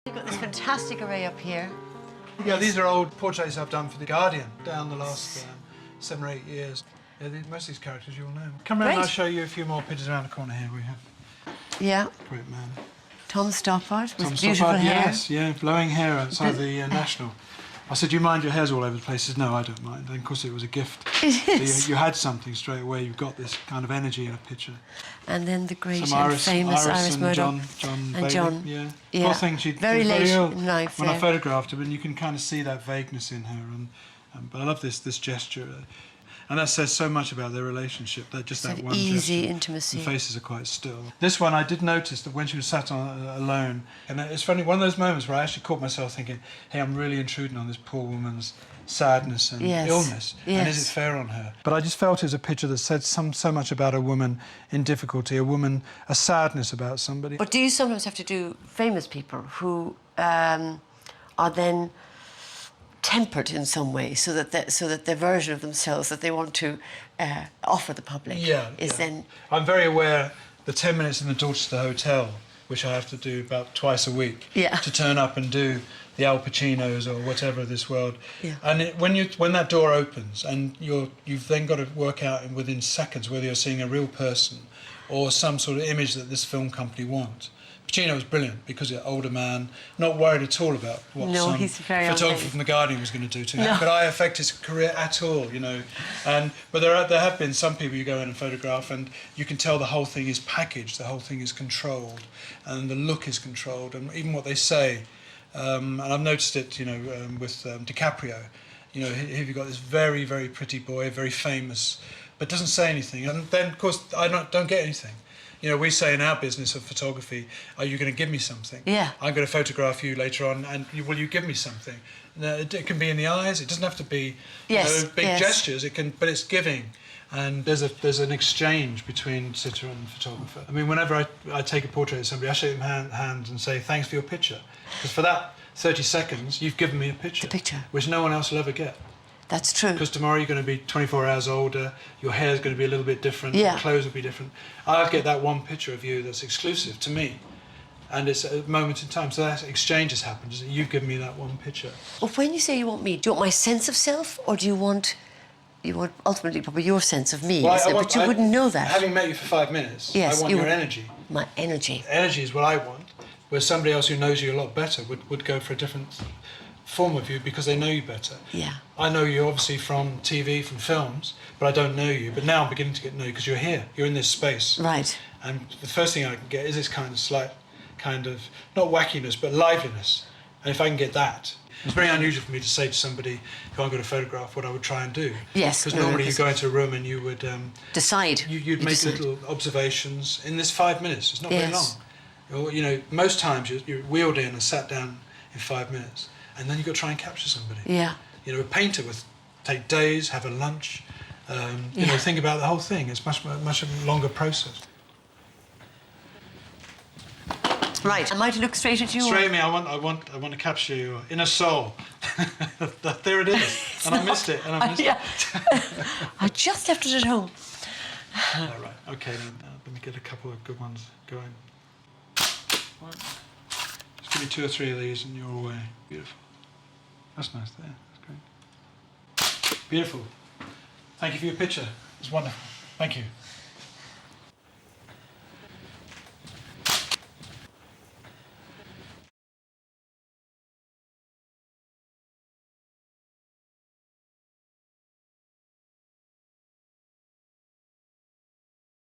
You've got this fantastic array up here. Yeah, these are old portraits I've done for The Guardian down the last 7 or 8 years. Yeah, most of these characters you'll know. Come round and I'll show you a few more pictures around the corner here we have. Yeah. Great man. Tom Stoppard with Tom beautiful Stoppard, hair. yes, yeah, blowing hair outside the National. I said, do you mind your hair's all over the place? He says, no, I don't mind. And of course it was a gift. It is. So you had something straight away. You've got this kind of energy in a picture. And then the great Some and famous Iris and Murdoch. John and John. Yeah. Yeah. Poor thing, she very was late ill in life. when I photographed her, and you can kind of see that vagueness in her. But I love this gesture. And that says so much about their relationship, that just that one easy gesture. intimacy. The faces are quite still. This one, I did notice that when she was sat on alone, and it's funny, one of those moments where I actually caught myself thinking, hey, I'm really intruding on this poor woman's sadness and illness, and is it fair on her? But I just felt it was a picture that said so much about a woman in difficulty, a sadness about somebody. But do you sometimes have to do famous people who are then tempered in some way, so that the version of themselves that they want to offer the public then... I'm very aware the 10 minutes in the Dorchester Hotel, which I have to do about twice a week, to turn up and do the Al Pacinos or whatever of this world. And when that door opens and you've then got to work out within seconds whether you're seeing a real person or some sort of image that this film company wants. Pacino was brilliant because he's an older man, not worried at all about what some photographer from The Guardian was going to do to him. Could I affect his career at all, you know? But there have been some people you go in and photograph and you can tell the whole thing is packaged, the whole thing is controlled, and the look is controlled, and even what they say. And I've noticed it, you know, with DiCaprio. You know, here you've got this very, very pretty boy, very famous, but doesn't say anything. And then, of course, I don't get anything. You know, we say in our business of photography, are you going to give me something? Yeah. I'm going to photograph you later on, and will you give me something? It can be in the eyes. It doesn't have to be big gestures. It can, but it's giving. And there's an exchange between sitter and photographer. I mean, whenever I take a portrait of somebody, I shake them hands and say, thanks for your picture. Because for that 30 seconds, you've given me a picture. The picture. Which no one else will ever get. That's true. Because tomorrow you're going to be 24 hours older, your hair's going to be a little bit different, your clothes will be different. I'll get that one picture of you that's exclusive to me. And it's a moment in time. So that exchange has happened. You've given me that one picture. Well, when you say you want me, do you want my sense of self, or do you want ultimately probably your sense of me? Well, but you wouldn't know that. Having met you for 5 minutes, I want your energy. My energy. Energy is what I want, where somebody else who knows you a lot better would go for a different form of you because they know you better. Yeah. I know you obviously from TV, from films, but I don't know you. But now I'm beginning to get to know you because you're here. You're in this space. Right. And the first thing I can get is this kind of not wackiness, but liveliness. And if I can get that, it's very unusual for me to say to somebody who I'm going to photograph what I would try and do. Yes. Because normally you go into a room and you would decide. You'd make little observations in this 5 minutes. It's not very long. You know, most times you're wheeled in and sat down in 5 minutes. And then you've got to try and capture somebody. Yeah. You know, a painter would take days, have a lunch, you know, think about the whole thing. It's much a longer process. Right. Am I to look straight at you? Straight at me. I want to capture your inner soul. There it is. And I missed it. I just left it at home. All right. Okay. Then let me get a couple of good ones going. Right. Just give me 2 or 3 of these, and you're away. Beautiful. That's nice there. That's great. Beautiful. Thank you for your picture. It's wonderful. Thank you.